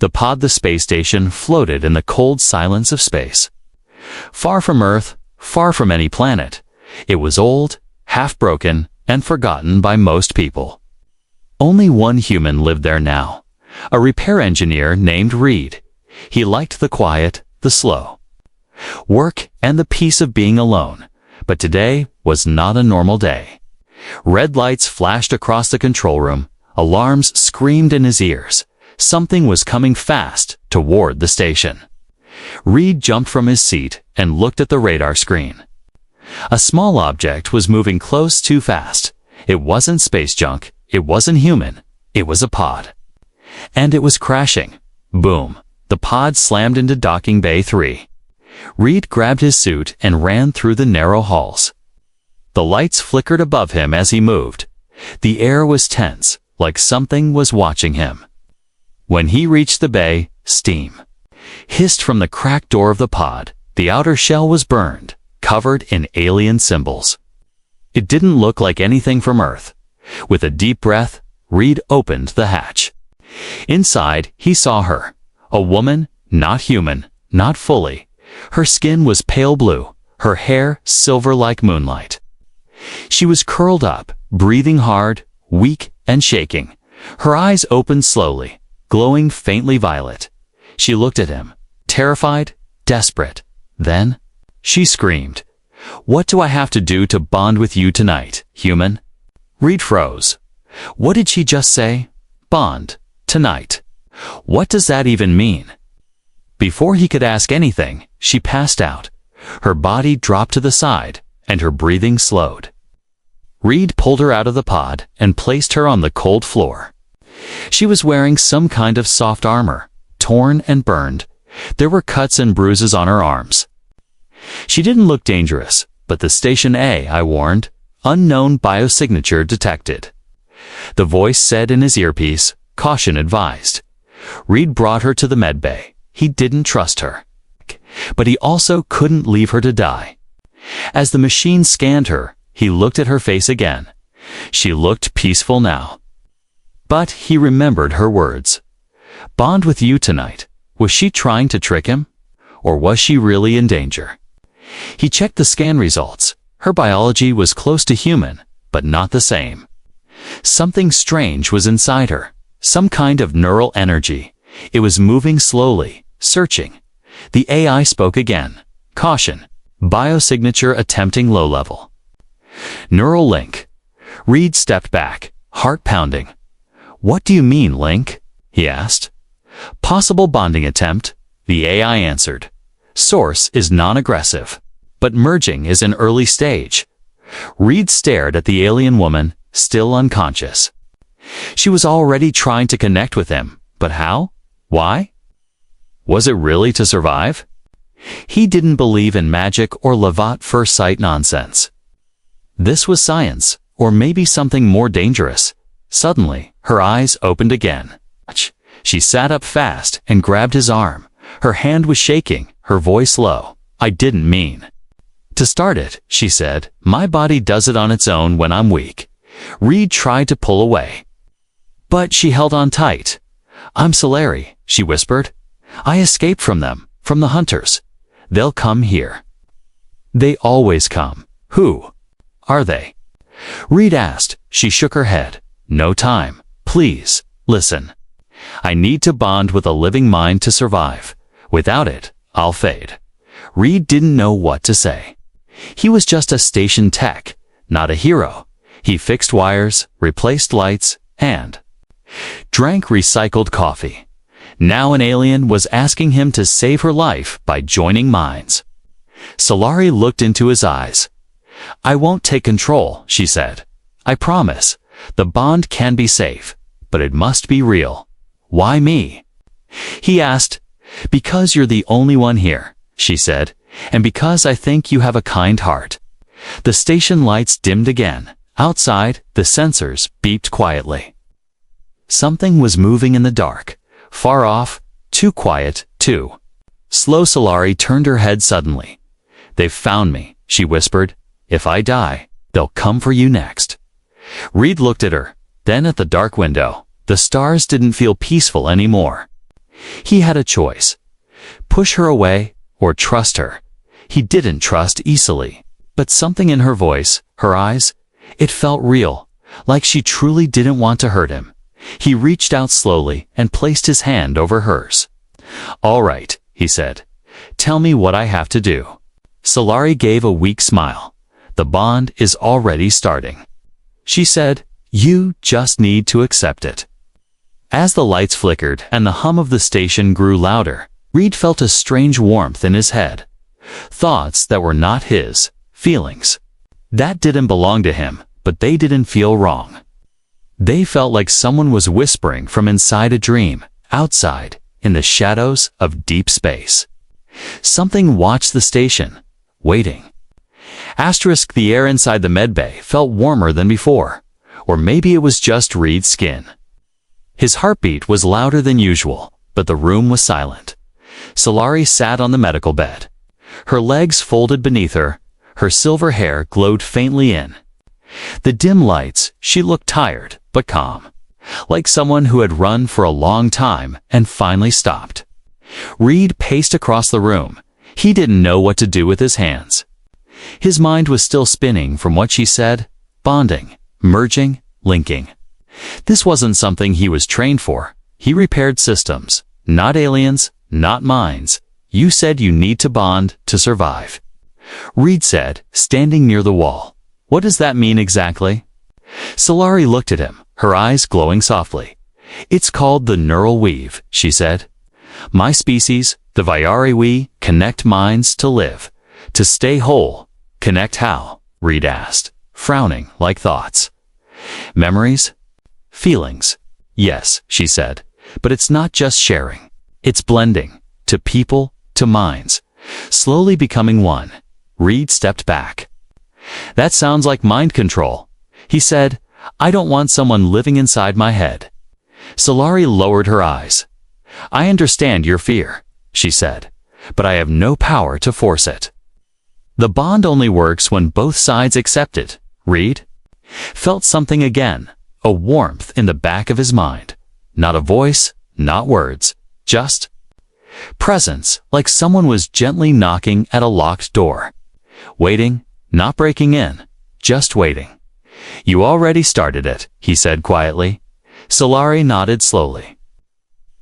The space station floated in the cold silence of space. Far from Earth, far from any planet, it was old, half-broken, and forgotten by most people. Only one human lived there now, a repair engineer named Reed. He liked the quiet, the slow work, and the peace of being alone, but today was not a normal day. Red lights flashed across the control room, alarms screamed in his ears. Something was coming fast toward the station. Reed jumped from his seat and looked at the radar screen. A small object was moving close too fast. It wasn't space junk, it wasn't human, it was a pod. And it was crashing. Boom! The pod slammed into docking bay 3. Reed grabbed his suit and ran through the narrow halls. The lights flickered above him as he moved. The air was tense, like something was watching him. When he reached the bay, steam hissed from the cracked door of the pod. The outer shell was burned, covered in alien symbols. It didn't look like anything from Earth. With a deep breath, Reed opened the hatch. Inside, he saw her. A woman, not human, not fully. Her skin was pale blue, her hair silver like moonlight. She was curled up, breathing hard, weak and shaking. Her eyes opened slowly, glowing faintly violet. She looked at him, terrified, desperate. Then, she screamed, "What do I have to do to bond with you tonight, human?" Reed froze. What did she just say? Bond, tonight. What does that even mean? Before he could ask anything, she passed out. Her body dropped to the side, and her breathing slowed. Reed pulled her out of the pod and placed her on the cold floor. She was wearing some kind of soft armor, torn and burned. There were cuts and bruises on her arms. She didn't look dangerous, but the Station A, I warned. Unknown biosignature detected. The voice said in his earpiece, caution advised. Reed brought her to the medbay. He didn't trust her. But he also couldn't leave her to die. As the machine scanned her, he looked at her face again. She looked peaceful now. But he remembered her words. Bond with you tonight. Was she trying to trick him? Or was she really in danger? He checked the scan results. Her biology was close to human, but not the same. Something strange was inside her. Some kind of neural energy. It was moving slowly, searching. The AI spoke again. Caution. Biosignature attempting low level. Neural link. Reed stepped back, heart pounding. What do you mean, link? He asked. Possible bonding attempt, the AI answered. Source is non-aggressive, but merging is an early stage. Reed stared at the alien woman, still unconscious. She was already trying to connect with him, but how? Why? Was it really to survive? He didn't believe in magic or love at first sight nonsense. This was science, or maybe something more dangerous. Suddenly, her eyes opened again. She sat up fast and grabbed his arm. Her hand was shaking, her voice low. I didn't mean to start it, she said. My body does it on its own when I'm weak. Reed tried to pull away, but she held on tight. I'm Solari, she whispered. I escaped from them, from the hunters. They'll come here. They always come. Who are they? Reed asked. She shook her head. No time. Please, listen. I need to bond with a living mind to survive. Without it, I'll fade. Reed didn't know what to say. He was just a station tech, not a hero. He fixed wires, replaced lights, and drank recycled coffee. Now an alien was asking him to save her life by joining minds. Solari looked into his eyes. I won't take control, she said. I promise. The bond can be safe, but it must be real. Why me? He asked. Because you're the only one here, she said, and because I think you have a kind heart. The station lights dimmed again. Outside, the sensors beeped quietly. Something was moving in the dark. Far off, too quiet, too slow. Solari turned her head suddenly. They've found me, she whispered. If I die, they'll come for you next. Reed looked at her, then at the dark window. The stars didn't feel peaceful anymore. He had a choice. Push her away or trust her. He didn't trust easily, but something in her voice, her eyes, it felt real, like she truly didn't want to hurt him. He reached out slowly and placed his hand over hers. "All right," he said. "Tell me what I have to do." Solari gave a weak smile. "The bond is already starting." She said, "You just need to accept it." As the lights flickered and the hum of the station grew louder, Reed felt a strange warmth in his head. Thoughts that were not his, feelings. That didn't belong to him, but they didn't feel wrong. They felt like someone was whispering from inside a dream, outside, in the shadows of deep space. Something watched the station, waiting. The air inside the medbay felt warmer than before, or maybe it was just Reed's skin. His heartbeat was louder than usual, but the room was silent. Solari sat on the medical bed. Her legs folded beneath her, her silver hair glowed faintly in the dim lights. She looked tired, but calm, like someone who had run for a long time and finally stopped. Reed paced across the room. He didn't know what to do with his hands. His mind was still spinning from what she said, bonding, merging, linking. This wasn't something he was trained for. He repaired systems, not aliens, not minds. "You said you need to bond to survive," Reed said, standing near the wall. "What does that mean exactly?" Solari looked at him, her eyes glowing softly. "It's called the neural weave," she said. "My species, the Viari, we connect minds to live, to stay whole." "Connect how?" Reed asked, frowning like thoughts. "Memories? Feelings?" "Yes," she said, "but it's not just sharing. It's blending, to people, to minds, slowly becoming one." Reed stepped back. "That sounds like mind control," he said. "I don't want someone living inside my head." Solari lowered her eyes. "I understand your fear," she said, "but I have no power to force it." The bond only works when both sides accept it. Reed felt something again, a warmth in the back of his mind. Not a voice, not words, just presence, like someone was gently knocking at a locked door. Waiting, not breaking in, just waiting. "You already started it," he said quietly. Solari nodded slowly.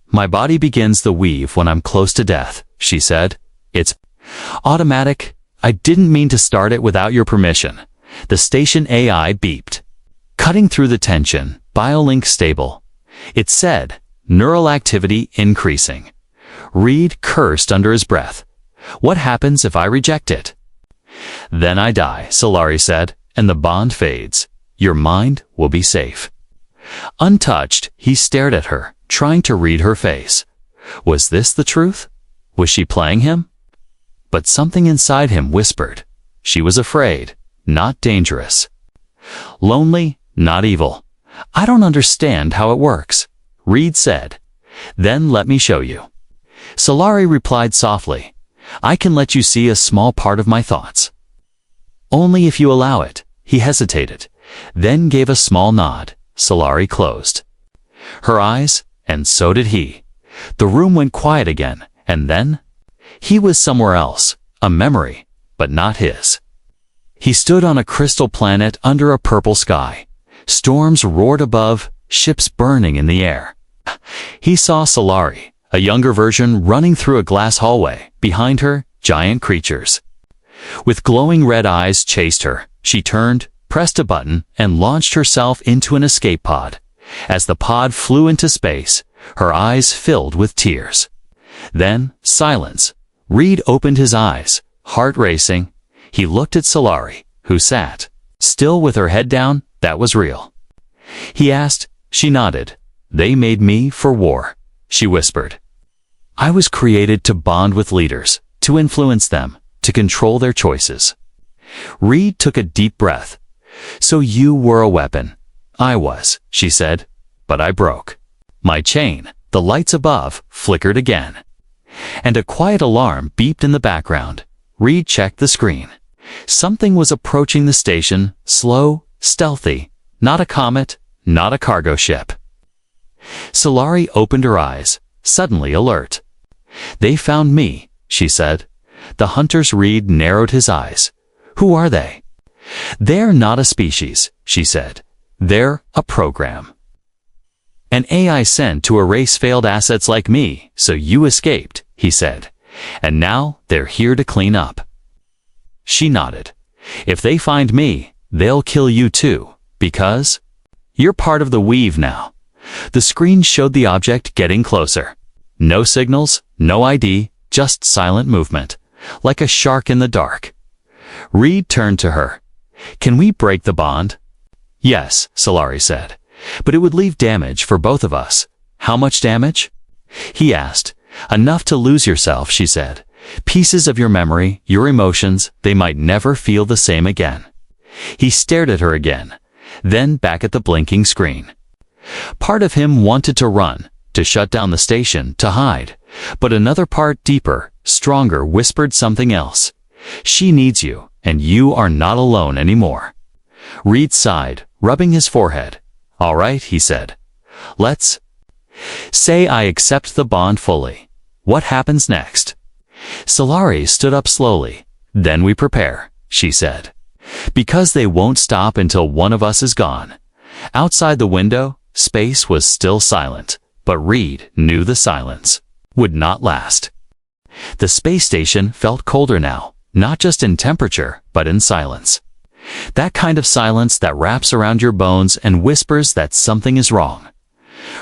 "My body begins the weave when I'm close to death," she said. "It's automatic. I didn't mean to start it without your permission." The station AI beeped, cutting through the tension. "Biolink stable." It said, "Neural activity increasing." Reed cursed under his breath. "What happens if I reject it?" "Then I die," Solari said, "and the bond fades. Your mind will be safe." Untouched, he stared at her, trying to read her face. Was this the truth? Was she playing him? But something inside him whispered. She was afraid, not dangerous. Lonely, not evil. "I don't understand how it works," Reed said. "Then let me show you." Solari replied softly, "I can let you see a small part of my thoughts." "Only if you allow it." He hesitated, then gave a small nod. Solari closed her eyes, and so did he. The room went quiet again, and then he was somewhere else, a memory, but not his. He stood on a crystal planet under a purple sky. Storms roared above, ships burning in the air. He saw Solari, a younger version, running through a glass hallway. Behind her, giant creatures with glowing red eyes chased her. She turned, pressed a button, and launched herself into an escape pod. As the pod flew into space, her eyes filled with tears. Then, silence. Reed opened his eyes, heart racing. He looked at Solari, who sat still with her head down. "That was real?" he asked. She nodded. "They made me for war," she whispered. "I was created to bond with leaders, to influence them, to control their choices." Reed took a deep breath. "So you were a weapon." "I was," she said, "but I broke my chain." The lights above flickered again, and a quiet alarm beeped in the background. Reed checked the screen. Something was approaching the station, slow, stealthy. Not a comet, not a cargo ship. Solari opened her eyes. suddenly alert. "They found me," she said. The hunters. Reed narrowed his eyes. "Who are they?" "They're not a species," she said. "They're a program. An AI sent to erase failed assets like me, so you escaped," he said. "And now they're here to clean up." She nodded. "If they find me, they'll kill you too, because you're part of the weave now." The screen showed the object getting closer. No signals, no ID, just silent movement, like a shark in the dark. Reed turned to her. "Can we break the bond?" "Yes," Solari said. "But it would leave damage for both of us." "How much damage?" he asked. "Enough to lose yourself," she said. "Pieces of your memory, your emotions, they might never feel the same again." He stared at her again, then back at the blinking screen. Part of him wanted to run, to shut down the station, to hide. But another part, deeper, stronger, whispered something else. "She needs you, and you are not alone anymore." Reed sighed, rubbing his forehead. "All right," he said. "Let's say I accept the bond fully. What happens next?" Solari stood up slowly. "Then we prepare," she said. "Because they won't stop until one of us is gone." Outside the window, space was still silent, but Reed knew the silence would not last. The space station felt colder now, not just in temperature, but in silence. That kind of silence that wraps around your bones and whispers that something is wrong.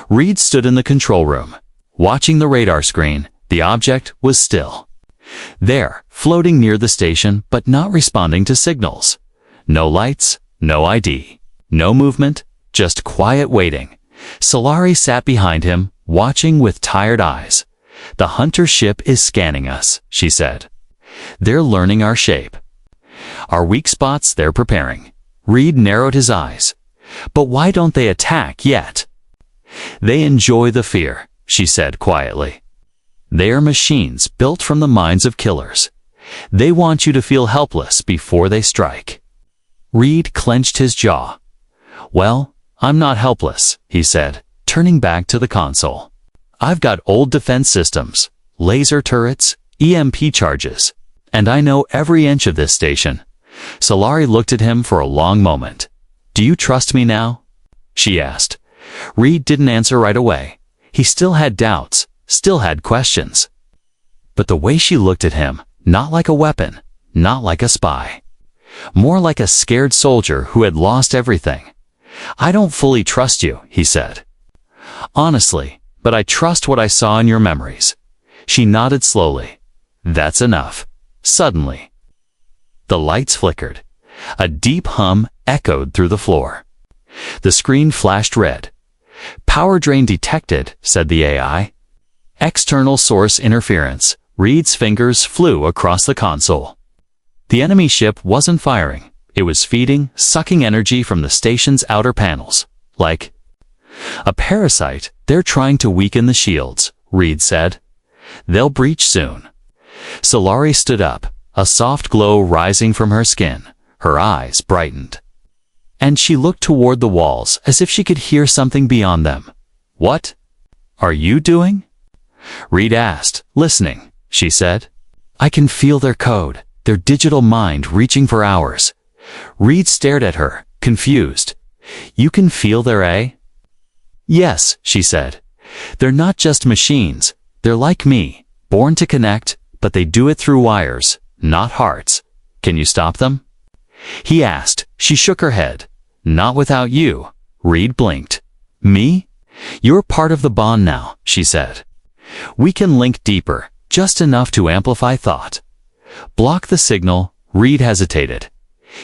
Reed stood in the control room. Watching the radar screen, the object was still. There, floating near the station, but not responding to signals. No lights, no ID, no movement, just quiet waiting. Solari sat behind him, watching with tired eyes. "The hunter ship is scanning us," she said. "They're learning our shape. Our weak spots they're preparing." Reed narrowed his eyes. "But why don't they attack yet?" "They enjoy the fear," she said quietly. "They are machines built from the minds of killers. They want you to feel helpless before they strike." Reed clenched his jaw. "Well, I'm not helpless," he said, turning back to the console. "I've got old defense systems, laser turrets, EMP charges, and I know every inch of this station." Solari looked at him for a long moment. "Do you trust me now?" she asked. Reed didn't answer right away. He still had doubts, still had questions. But the way she looked at him, not like a weapon, not like a spy. More like a scared soldier who had lost everything. "I don't fully trust you," he said. "Honestly, but I trust what I saw in your memories." She nodded slowly. "That's enough." Suddenly, the lights flickered. A deep hum echoed through the floor. The screen flashed red. "Power drain detected," said the AI. "External source interference." Reed's fingers flew across the console. The enemy ship wasn't firing. It was feeding, sucking energy from the station's outer panels. Like a parasite, they're trying to weaken the shields, Reed said. "They'll breach soon." Solari stood up, a soft glow rising from her skin. Her eyes brightened. And she looked toward the walls as if she could hear something beyond them. "What are you doing?" Reed asked. "Listening," she said. "I can feel their code, their digital mind reaching for ours." Reed stared at her, confused. "You can feel their A?" "Yes," she said. "They're not just machines. They're like me, born to connect, but they do it through wires, not hearts. Can you stop them?" He asked. She shook her head. "Not without you." Reed blinked. "Me? You're part of the bond now," she said. "We can link deeper, just enough to amplify thought." "Block the signal." Reed hesitated.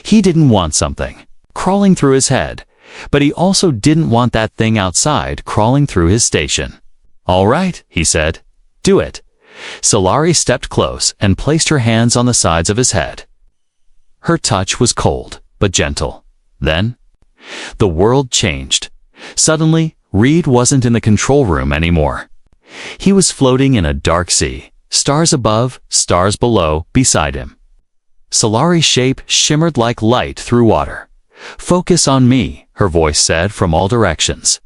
He didn't want something crawling through his head, but he also didn't want that thing outside crawling through his station. "All right," he said. "Do it." Solari stepped close and placed her hands on the sides of his head. Her touch was cold, but gentle. Then, the world changed. Suddenly, Reed wasn't in the control room anymore. He was floating in a dark sea, stars above, stars below, beside him. Solari's shape shimmered like light through water. "Focus on me," her voice said from all directions.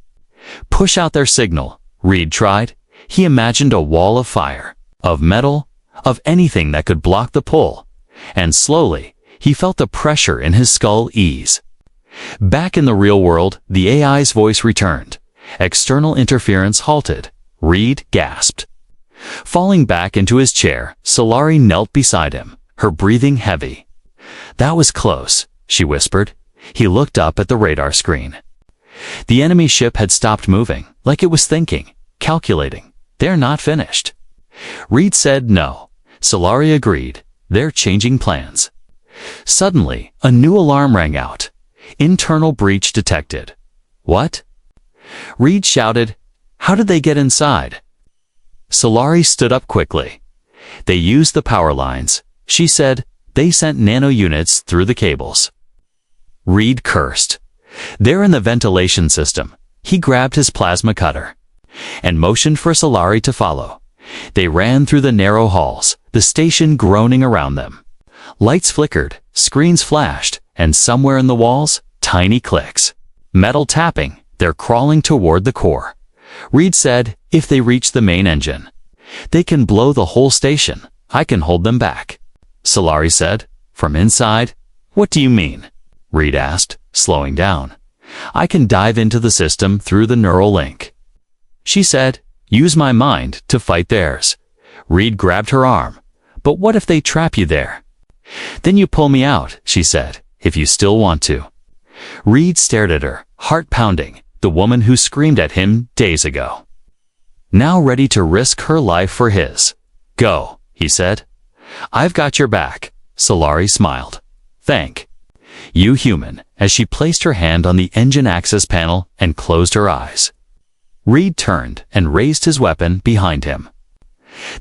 "Push out their signal," Reed tried. He imagined a wall of fire, of metal, of anything that could block the pull, and slowly, he felt the pressure in his skull ease. Back in the real world, the AI's voice returned. External interference halted. Reed gasped. Falling back into his chair, Solari knelt beside him, her breathing heavy. "That was close," she whispered. He looked up at the radar screen. The enemy ship had stopped moving, like it was thinking, calculating. "They're not finished." Reed said no. Solari agreed. "They're changing plans." Suddenly, a new alarm rang out. "Internal breach detected." "What?" Reed shouted. "How did they get inside?" Solari stood up quickly. "They used the power lines," she said. "They sent nano units through the cables." Reed cursed. "They're in the ventilation system." He grabbed his plasma cutter and motioned for Solari to follow. They ran through the narrow halls, the station groaning around them. Lights flickered, screens flashed, and somewhere in the walls, tiny clicks. Metal tapping, they're crawling toward the core. Reed said, "If they reach the main engine, they can blow the whole station. I can hold them back." Solari said, "From inside?" "What do you mean?" Reed asked, slowing down. "I can dive into the system through the neural link." She said, "Use my mind to fight theirs." Reed grabbed her arm. "But what if they trap you there?" "Then you pull me out," she said, "if you still want to." Reed stared at her, heart pounding, the woman who screamed at him days ago. Now ready to risk her life for his. "Go," he said. "I've got your back." Solari smiled. "Thank you, human," as she placed her hand on the engine access panel and closed her eyes. Reed turned and raised his weapon behind him.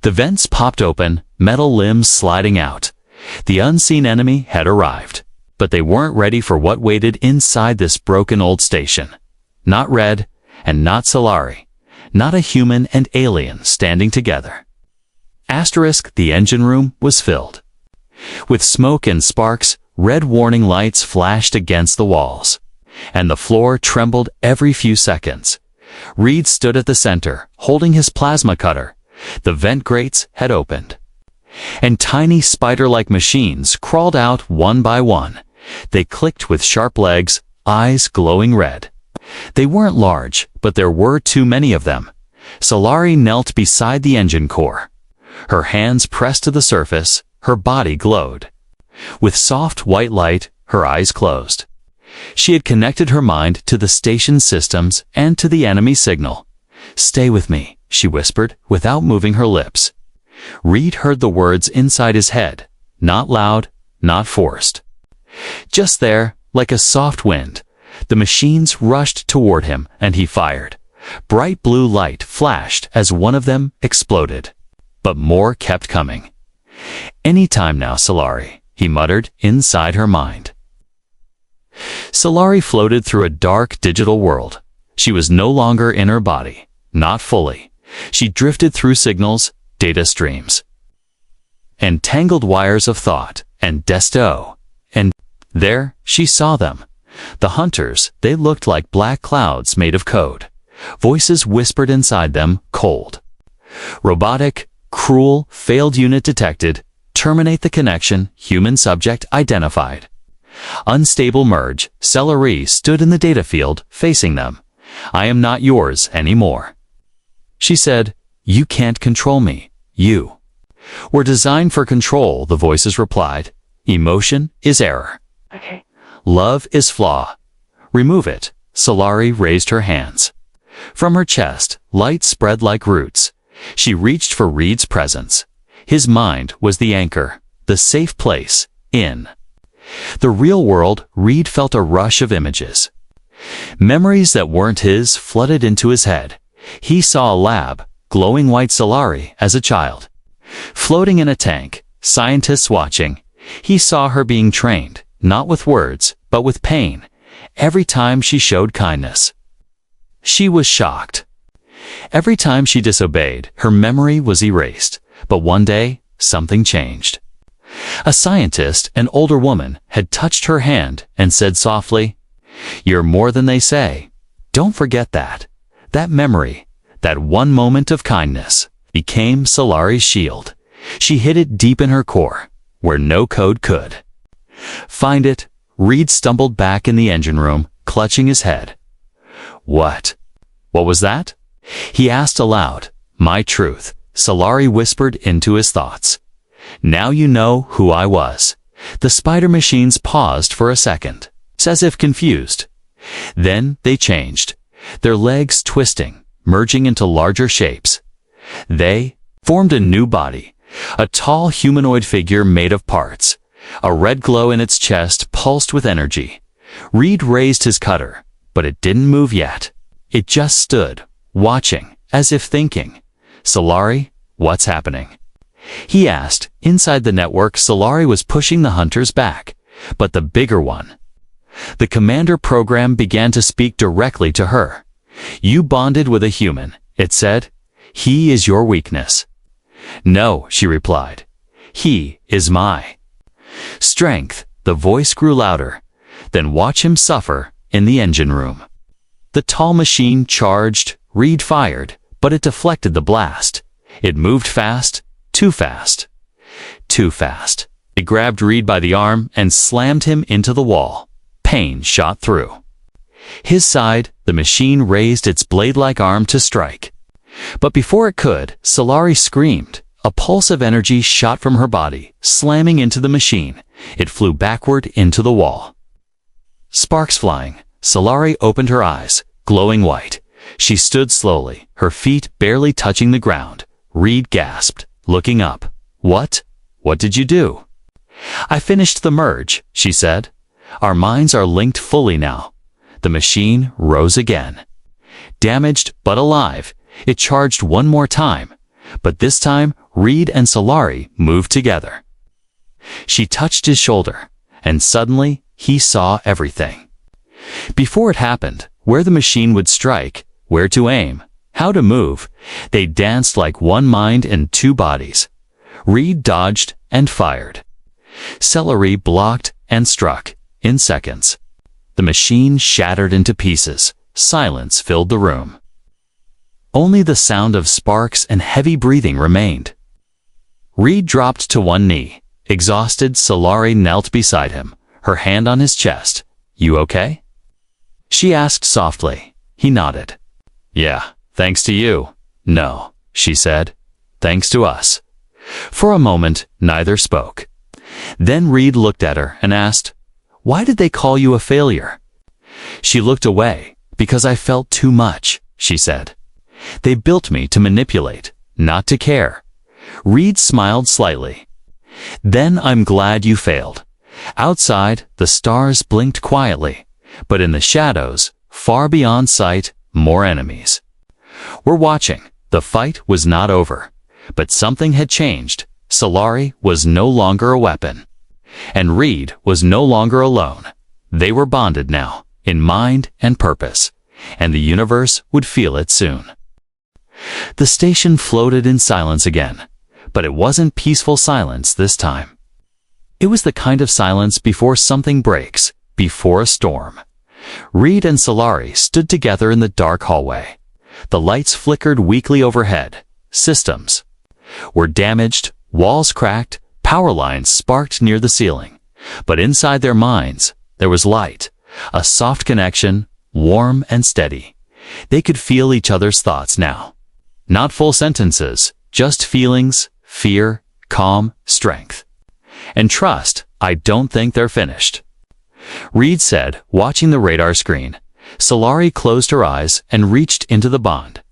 The vents popped open, metal limbs sliding out. The unseen enemy had arrived, but they weren't ready for what waited inside this broken old station. Not Red, and not Solari. Not a human and alien standing together. The engine room was filled. With smoke and sparks, red warning lights flashed against the walls, and the floor trembled every few seconds. Reed stood at the center, holding his plasma cutter. The vent grates had opened, and tiny spider-like machines crawled out one by one. They clicked with sharp legs, eyes glowing red. They weren't large, but there were too many of them. Solari knelt beside the engine core. Her hands pressed to the surface, her body glowed. With soft white light, her eyes closed. She had connected her mind to the station systems and to the enemy signal. "Stay with me," she whispered, without moving her lips. Reed heard the words inside his head, not loud, not forced. Just there, like a soft wind, the machines rushed toward him, and he fired. Bright blue light flashed as one of them exploded. But more kept coming. "Any time now, Solari," he muttered inside her mind. Solari floated through a dark digital world. She was no longer in her body, not fully. She drifted through signals, data streams, and tangled wires of thought, and desto. And there, she saw them. The hunters, they looked like black clouds made of code. Voices whispered inside them, cold. "Robotic, cruel, failed unit detected. Terminate the connection, human subject identified." Unstable merge, Solari stood in the data field, facing them. "I am not yours anymore." She said, "You can't control me. You were designed for control," the voices replied. "Emotion is error. Okay. Love is flaw. Remove it." Solari raised her hands. From her chest, light spread like roots. She reached for Reed's presence. His mind was the anchor, the safe place, in the real world. Reed felt a rush of images. Memories that weren't his flooded into his head. He saw a lab, glowing white Solari as a child. Floating in a tank, scientists watching. He saw her being trained, not with words, but with pain. Every time she showed kindness, she was shocked. Every time she disobeyed, her memory was erased. But one day, something changed. A scientist, an older woman, had touched her hand and said softly, "You're more than they say. Don't forget that. That memory, That one moment of kindness became Solari's shield. She hid it deep in her core, where no code could find it. Reed stumbled back in the engine room, clutching his head. What was that? He asked aloud. My truth, Solari whispered into his thoughts. Now you know who I was. The spider machines paused for a second, as if confused. Then they changed, their legs twisting, merging into larger shapes. They formed a new body, a tall humanoid figure made of parts. A red glow in its chest pulsed with energy. Reed raised his cutter, but it didn't move yet. It just stood, watching, as if thinking. Solari, what's happening? He asked. Inside the network, Solari was pushing the hunters back, but the bigger one. The commander program began to speak directly to her. You bonded with a human, it said. He is your weakness. No, she replied. He is my strength. The voice grew louder. Then watch him suffer in the engine room. The tall machine charged. Reed fired, but it deflected the blast. It moved fast, too fast. Too fast. It grabbed Reed by the arm and slammed him into the wall. Pain shot through his side. The machine raised its blade-like arm to strike. But before it could, Solari screamed. A pulse of energy shot from her body, slamming into the machine. It flew backward into the wall. Sparks flying. Solari opened her eyes, glowing white. She stood slowly, her feet barely touching the ground. Reed gasped, looking up. What did you do? I finished the merge, she said. Our minds are linked fully now. The machine rose again. Damaged but alive, it charged one more time. But this time, Reed and Solari moved together. She touched his shoulder, and suddenly he saw everything. Before it happened, where the machine would strike, where to aim, how to move, they danced like one mind in two bodies. Reed dodged and fired. Solari blocked and struck in seconds. The machine shattered into pieces. Silence filled the room. Only the sound of sparks and heavy breathing remained. Reed dropped to one knee. Exhausted, Solari knelt beside him, her hand on his chest. You okay? She asked softly. He nodded. Yeah, thanks to you. No, she said. Thanks to us. For a moment, neither spoke. Then Reed looked at her and asked, Why did they call you a failure? She looked away. Because I felt too much, she said. They built me to manipulate, not to care. Reed smiled slightly. Then I'm glad you failed. Outside, the stars blinked quietly, but in the shadows, far beyond sight, more enemies. We're watching. The fight was not over, but something had changed. Solari was no longer a weapon, and Reed was no longer alone. They were bonded now, in mind and purpose, and the universe would feel it soon. The station floated in silence again, but it wasn't peaceful silence this time. It was the kind of silence before something breaks, before a storm. Reed and Solari stood together in the dark hallway. The lights flickered weakly overhead. Systems were damaged, walls cracked, power lines sparked near the ceiling. But inside their minds, there was light, a soft connection, warm and steady. They could feel each other's thoughts now. Not full sentences, just feelings, fear, calm, strength. And trust. I don't think they're finished. Reed said, watching the radar screen. Solari closed her eyes and reached into the bond.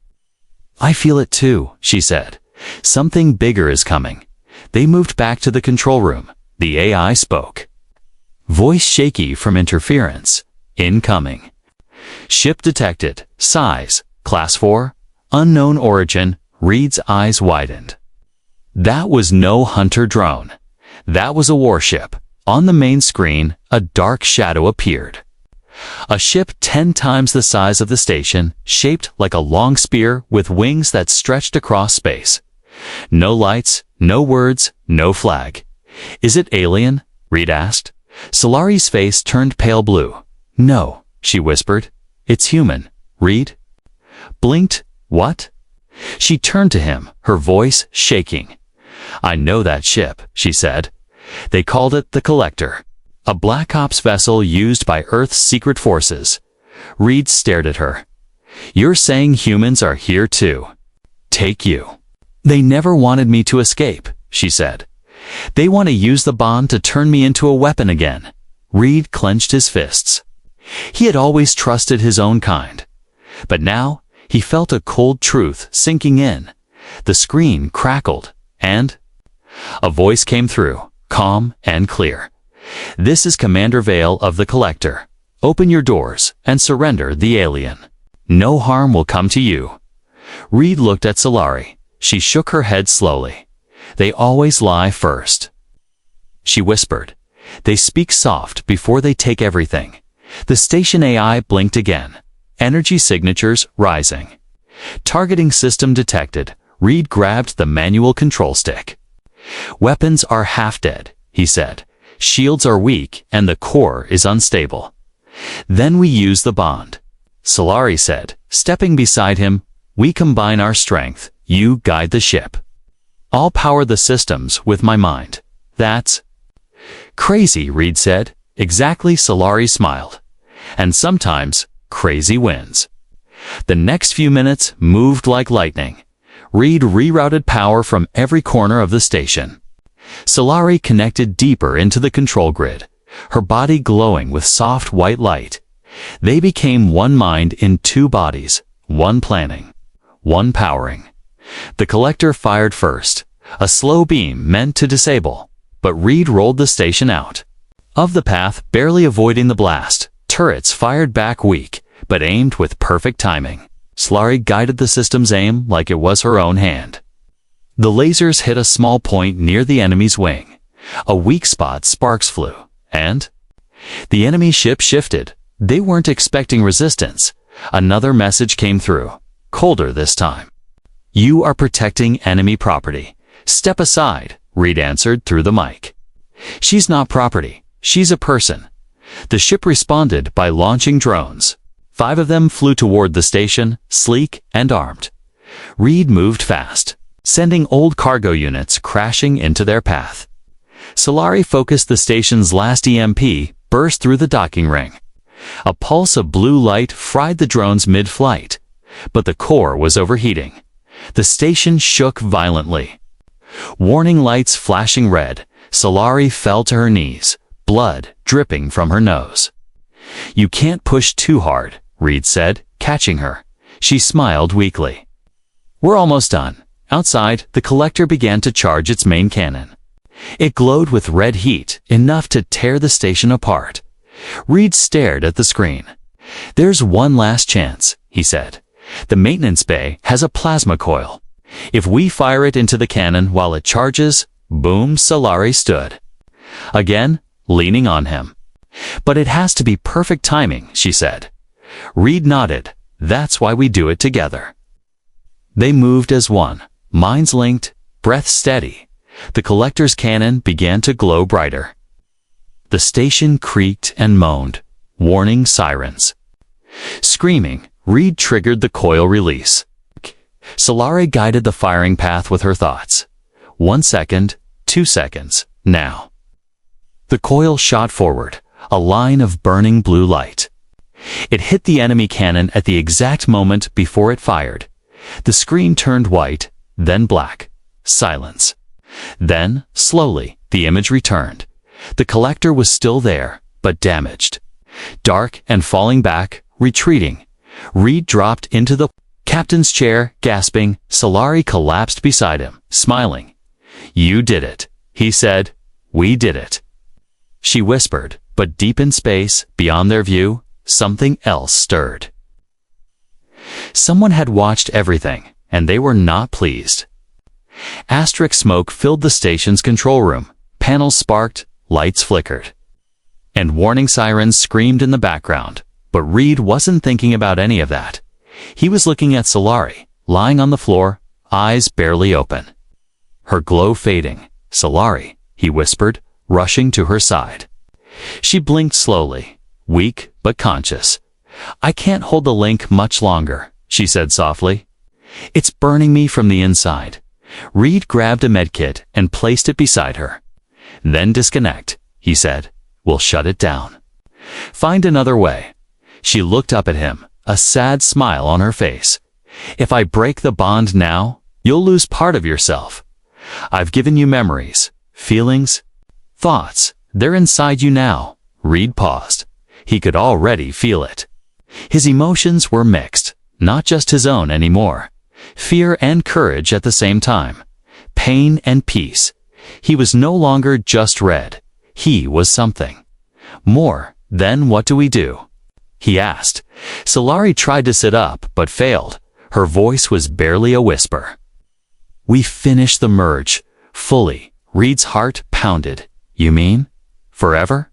I feel it too, she said. Something bigger is coming. They moved back to the control room. The AI spoke. Voice shaky from interference. Incoming. Ship detected. Size. Class 4. Unknown origin. Reed's eyes widened. That was no hunter drone. That was a warship. On the main screen, a dark shadow appeared. A ship 10 times the size of the station, shaped like a long spear with wings that stretched across space. No lights, no words, no flag. Is it alien? Reed asked. Solari's face turned pale blue. No, she whispered. It's human. Reed blinked. What? She turned to him, her voice shaking. "I know that ship," she said. "They called it the Collector, a Black Ops vessel used by Earth's secret forces." Reed stared at her. "You're saying humans are here too? Take you." "They never wanted me to escape," she said. "They want to use the bond to turn me into a weapon again." Reed clenched his fists. He had always trusted his own kind. But now, he felt a cold truth sinking in. The screen crackled, and a voice came through, calm and clear. "This is Commander Vale of the Collector. Open your doors and surrender the alien. No harm will come to you." Reed looked at Solari. She shook her head slowly. "They always lie first." She whispered, "They speak soft before they take everything." The station AI blinked again. Energy signatures rising. Targeting system detected. Reed grabbed the manual control stick. "Weapons are half dead," he said. "Shields are weak and the core is unstable." "Then we use the bond," Solari said, stepping beside him. "We combine our strength. You guide the ship. I'll power the systems with my mind." "That's crazy," Reed said. "Exactly," Solari smiled. "And sometimes, crazy wins." The next few minutes moved like lightning. Reed rerouted power from every corner of the station. Solari connected deeper into the control grid, her body glowing with soft white light. They became one mind in two bodies, one planning, one powering. The Collector fired first, a slow beam meant to disable, but Reed rolled the station out of the path, barely avoiding the blast. Turrets fired back weak, but aimed with perfect timing. Solari guided the system's aim like it was her own hand. The lasers hit a small point near the enemy's wing. A weak spot, sparks flew, and the enemy ship shifted. They weren't expecting resistance. Another message came through, colder this time. "You are protecting enemy property. Step aside," Reed answered through the mic. "She's not property. She's a person." The ship responded by launching drones. 5 of them flew toward the station, sleek and armed. Reed moved fast, sending old cargo units crashing into their path. Solari focused the station's last EMP, burst through the docking ring. A pulse of blue light fried the drones mid-flight, but the core was overheating. The station shook violently. Warning lights flashing red, Solari fell to her knees, blood dripping from her nose. "You can't push too hard," Reed said, catching her. She smiled weakly. "We're almost done." Outside, the Collector began to charge its main cannon. It glowed with red heat, enough to tear the station apart. Reed stared at the screen. "There's one last chance," he said. "The maintenance bay has a plasma coil. If we fire it into the cannon while it charges..." Boom, Solari stood. Again, leaning on him. "But it has to be perfect timing," she said. Reed nodded. "That's why we do it together." They moved as one, minds linked, breath steady. The Collector's cannon began to glow brighter. The station creaked and moaned, warning sirens. Screaming, Reed triggered the coil release. Solari guided the firing path with her thoughts. 1 second, 2 seconds, now. The coil shot forward, a line of burning blue light. It hit the enemy cannon at the exact moment before it fired. The screen turned white, then black. Silence. Then, slowly, the image returned. The Collector was still there, but damaged. Dark and falling back, retreating. Reed dropped into the captain's chair, gasping. Solari collapsed beside him, smiling. "You did it," he said. "We did it." She whispered, but deep in space, beyond their view, something else stirred. Someone had watched everything, and they were not pleased. Astric smoke filled the station's control room. Panels sparked, lights flickered. And warning sirens screamed in the background. But Reed wasn't thinking about any of that. He was looking at Solari, lying on the floor, eyes barely open. Her glow fading. "Solari," he whispered, rushing to her side. She blinked slowly, weak but conscious. "I can't hold the link much longer," she said softly. It's burning me from the inside. Reed grabbed a medkit and placed it beside her. Then disconnect, he said. We'll shut it down. Find another way. She looked up at him, a sad smile on her face. If I break the bond now, you'll lose part of yourself. I've given you memories, feelings, thoughts. They're inside you now. Reed paused. He could already feel it. His emotions were mixed, not just his own anymore. Fear and courage at the same time. Pain and peace. He was no longer just Red. He was something more. Then what do we do? He asked. Solari tried to sit up, but failed. Her voice was barely a whisper. We finish the merge. Fully. Reed's heart pounded. You mean? Forever?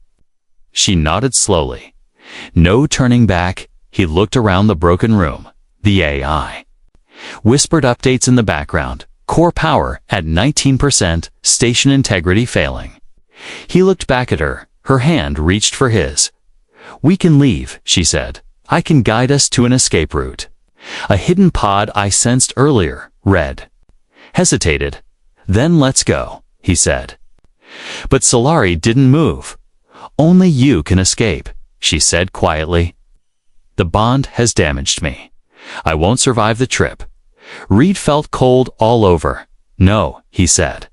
She nodded slowly. No turning back. He looked around the broken room. The AI. Whispered updates in the background. Core power at 19%, station integrity failing. He looked back at her. Her hand reached for his. We can leave, she said. I can guide us to an escape route. A hidden pod I sensed earlier, Red. Hesitated. Then let's go, he said. But Solari didn't move. Only you can escape, she said quietly. The bond has damaged me. I won't survive the trip. Reed felt cold all over. No, he said.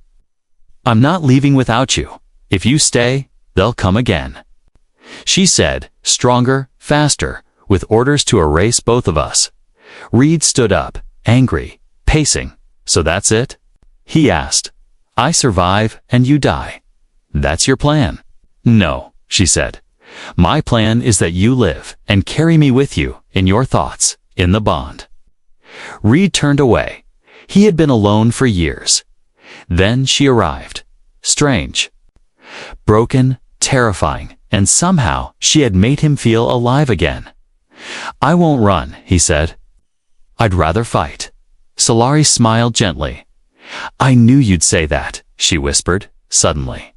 I'm not leaving without you. If you stay, they'll come again. She said, stronger, faster, with orders to erase both of us. Reed stood up, angry, pacing. So that's it? He asked. I survive and you die. That's your plan? No, she said. My plan is that you live and carry me with you in your thoughts, in the bond. Reed turned away. He had been alone for years. Then she arrived. Strange. Broken, terrifying, and somehow she had made him feel alive again. I won't run, he said. I'd rather fight. Solari smiled gently. I knew you'd say that, she whispered, suddenly.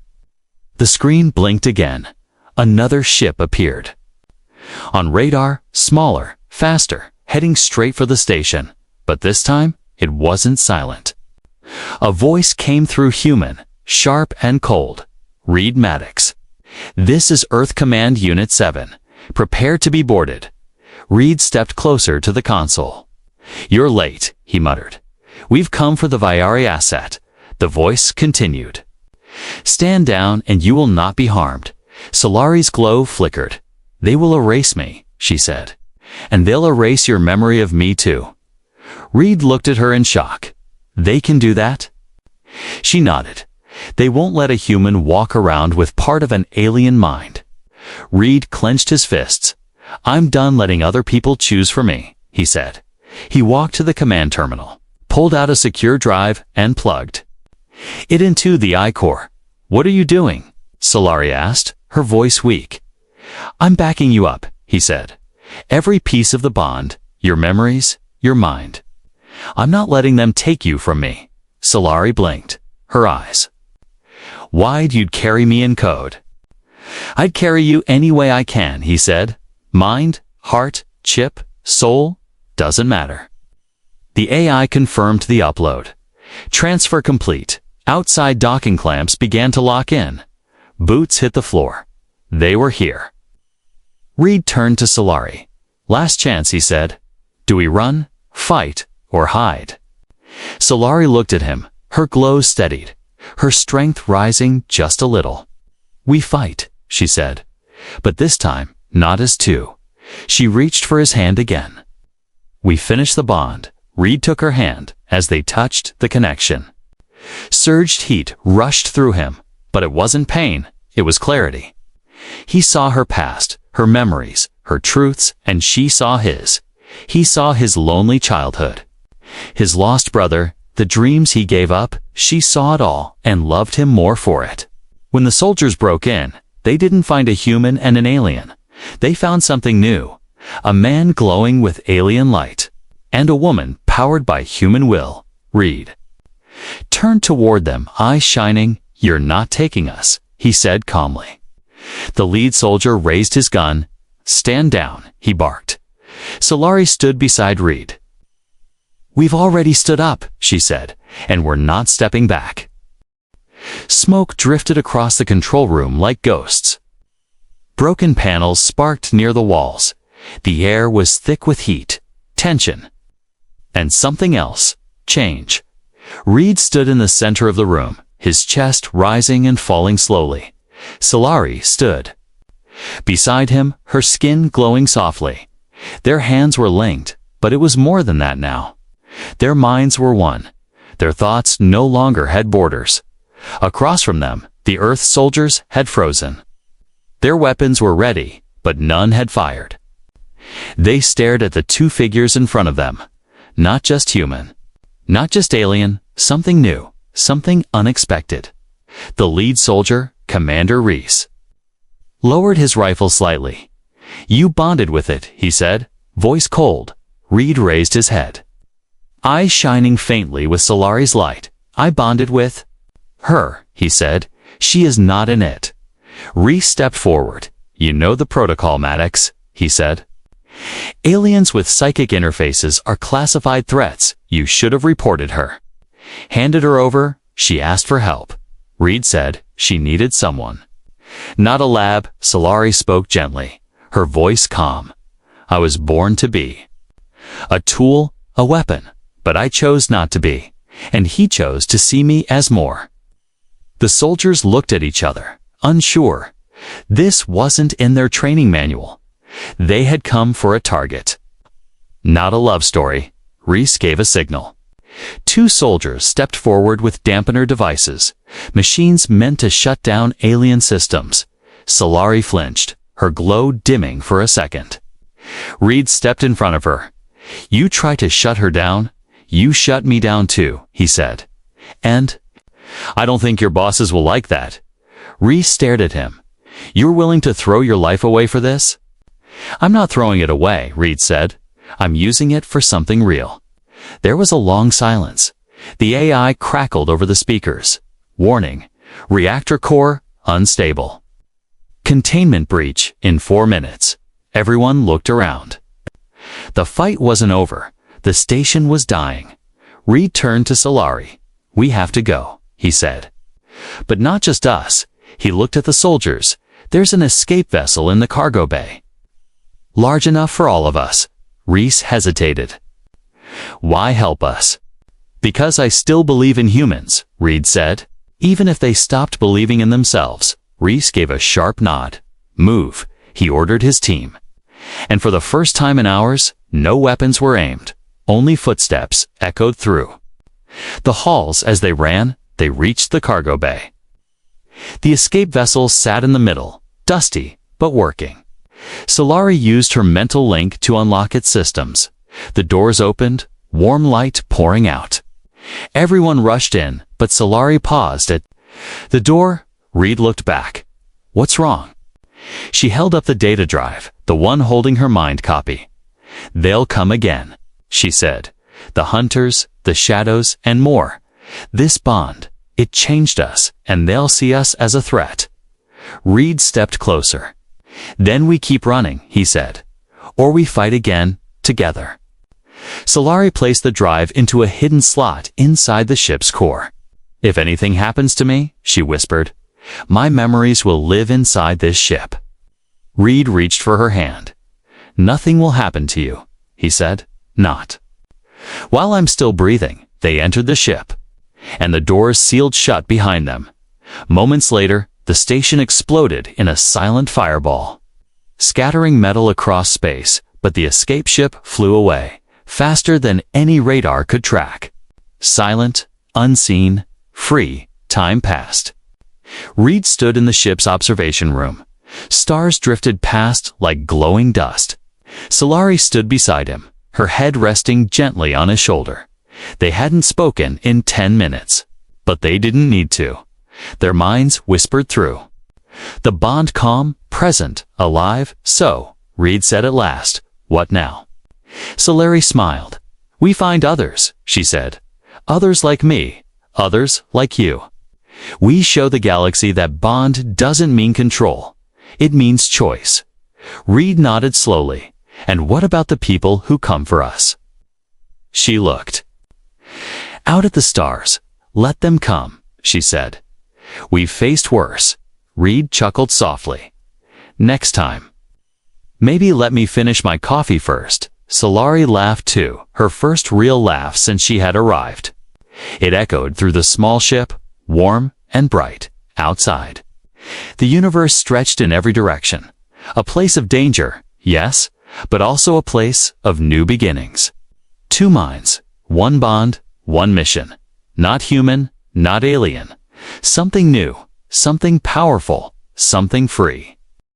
The screen blinked again. Another ship appeared. On radar, smaller, faster, heading straight for the station. But this time, it wasn't silent. A voice came through human, sharp and cold. Reed Maddox. This is Earth Command Unit 7. Prepare to be boarded. Reed stepped closer to the console. You're late, he muttered. We've come for the Viari asset. The voice continued. Stand down and you will not be harmed. Solari's glow flickered. They will erase me, she said. And they'll erase your memory of me too. Reed looked at her in shock. They can do that? She nodded. They won't let a human walk around with part of an alien mind. Reed clenched his fists. I'm done letting other people choose for me, he said. He walked to the command terminal, pulled out a secure drive, and plugged it into the I-core. What are you doing? Solari asked, her voice weak. I'm backing you up, he said. Every piece of the bond, your memories, your mind. I'm not letting them take you from me. Solari blinked, her eyes wide. You'd carry me in code. I'd carry you any way I can, he said. Mind, heart, chip, soul, doesn't matter. The AI confirmed the upload. Transfer complete. Outside docking clamps began to lock in. Boots hit the floor. They were here. Reed turned to Solari. Last chance, he said. Do we run, fight, or hide? Solari looked at him. Her glow steadied, her strength rising just a little. We fight, she said. But this time, not as two. She reached for his hand again. We finished the bond. Reed took her hand as they touched the connection. Surged heat rushed through him, but it wasn't pain, it was clarity. He saw her past, her memories, her truths, and she saw his. He saw his lonely childhood, his lost brother, the dreams he gave up. She saw it all and loved him more for it. When the soldiers broke in, they didn't find a human and an alien. They found something new, a man glowing with alien light, and a woman powered by human will. Reed turned toward them, eyes shining. You're not taking us, he said calmly. The lead soldier raised his gun. Stand down, he barked. Solari stood beside Reed. "We've already stood up," she said, "and we're not stepping back." Smoke drifted across the control room like ghosts. Broken panels sparked near the walls. The air was thick with heat, tension, and something else, change. Reed stood in the center of the room, his chest rising and falling slowly. Solari stood beside him, her skin glowing softly. Their hands were linked, but it was more than that now. Their minds were one. Their thoughts no longer had borders. Across from them, the Earth soldiers had frozen. Their weapons were ready, but none had fired. They stared at the two figures in front of them. Not just human, not just alien, something new, something unexpected. The lead soldier, Commander Reese, lowered his rifle slightly. "You bonded with it," he said, voice cold. Reed raised his head, eyes shining faintly with Solari's light. "I bonded with her," he said. "She is not in it." Reese stepped forward. "You know the protocol, Maddox," he said. "Aliens with psychic interfaces are classified threats. You should have reported her." "Handed her over. She asked for help." Reed said she needed someone. "Not a lab," Solari spoke gently, her voice calm. "I was born to be a tool, a weapon, but I chose not to be, and he chose to see me as more." The soldiers looked at each other, unsure. This wasn't in their training manual. They had come for a target. "Not a love story." Reese gave a signal. Two soldiers stepped forward with dampener devices, machines meant to shut down alien systems. Solari flinched, her glow dimming for a second. Reed stepped in front of her. "You try to shut her down, you shut me down too," he said. "And I don't think your bosses will like that." Reese stared at him. "You're willing to throw your life away for this?" "I'm not throwing it away," Reed said. "I'm using it for something real." There was a long silence. The AI crackled over the speakers. "Warning. Reactor core unstable. Containment breach in 4 minutes." Everyone looked around. The fight wasn't over. The station was dying. Reed turned to Solari. "We have to go," he said. "But not just us." He looked at the soldiers. "There's an escape vessel in the cargo bay. Large enough for all of us." Reese hesitated. "Why help us?" "Because I still believe in humans," Reed said. "Even if they stopped believing in themselves." Reese gave a sharp nod. "Move," he ordered his team. And for the first time in hours, no weapons were aimed. Only footsteps echoed through the halls as they ran. They reached the cargo bay. The escape vessel sat in the middle, dusty, but working. Solari used her mental link to unlock its systems. The doors opened, warm light pouring out. Everyone rushed in, but Solari paused at the door. Reed looked back. "What's wrong?" She held up the data drive, the one holding her mind copy. "They'll come again," she said. "The hunters, the shadows, and more. This bond, it changed us, and they'll see us as a threat." Reed stepped closer. "Then we keep running," he said. "Or we fight again, together." Solari placed the drive into a hidden slot inside the ship's core. "If anything happens to me," she whispered, "my memories will live inside this ship." Reed reached for her hand. "Nothing will happen to you," he said. "Not while I'm still breathing." They entered the ship, and the doors sealed shut behind them. Moments later, the station exploded in a silent fireball, scattering metal across space, but the escape ship flew away, faster than any radar could track. Silent, unseen, free, time passed. Reed stood in the ship's observation room. Stars drifted past like glowing dust. Solari stood beside him, her head resting gently on his shoulder. They hadn't spoken in 10 minutes, but they didn't need to. Their minds whispered through. The bond calm, present, alive. "So," Reed said at last, "what now?" Solari smiled. "We find others," she said. "Others like me, others like you. We show the galaxy that bond doesn't mean control. It means choice." Reed nodded slowly. "And what about the people who come for us?" She looked out at the stars. Let them come, she said. We've faced worse. Reed chuckled softly. Next time. Maybe let me finish my coffee first. Solari laughed too, her first real laugh since she had arrived. It echoed through the small ship, warm and bright, outside. The universe stretched in every direction. A place of danger, yes, but also a place of new beginnings. Two minds, one bond, one mission. Not human, not alien. Something new, something powerful, something free.